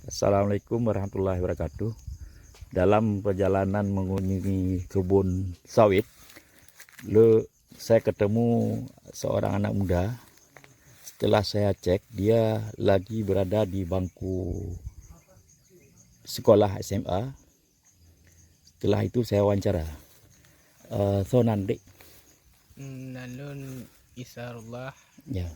Assalamualaikum warahmatullahi wabarakatuh. Dalam perjalanan mengunjungi kebun sawit, saya ketemu seorang anak muda. Setelah saya cek, dia lagi berada di bangku sekolah SMA. Setelah itu saya wawancara. So nanti, Nalun Isarullah ya,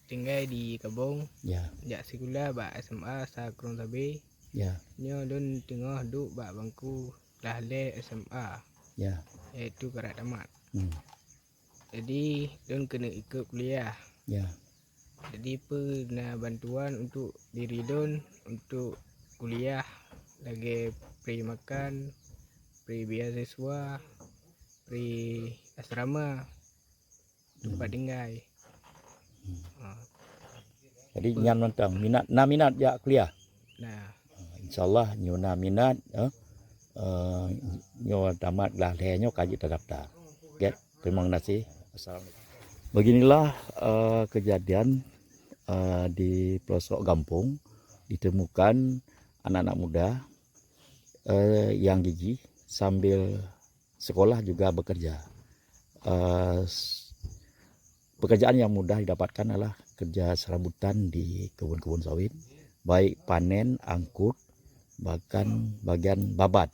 tinggal di Kabong, ya, jak sekolah bak SMA sa Krung Tabe. ya, Nyo dun tengah duk bak bangku lahle SMA, ya, iaitu karat tamat. hmm, Jadi dun kena ikut kuliah. ya, Jadi pernah bantuan untuk diri dun untuk kuliah, lagi pri makan, pri beasiswa, pri asrama, tempat tinggal. Jadi nyan mentang minat ya kuliah. Nah, Insyaallah nyo minat, nyo tamat lah nyo kaji terdaftar. Oke, terima kasih. Assalamualaikum. Beginilah kejadian di pelosok kampung ditemukan anak-anak muda yang gigih sambil sekolah juga bekerja. Pekerjaan yang mudah didapatkan adalah kerja serabutan di kebun-kebun sawit, baik panen, angkut, bahkan bagian babat.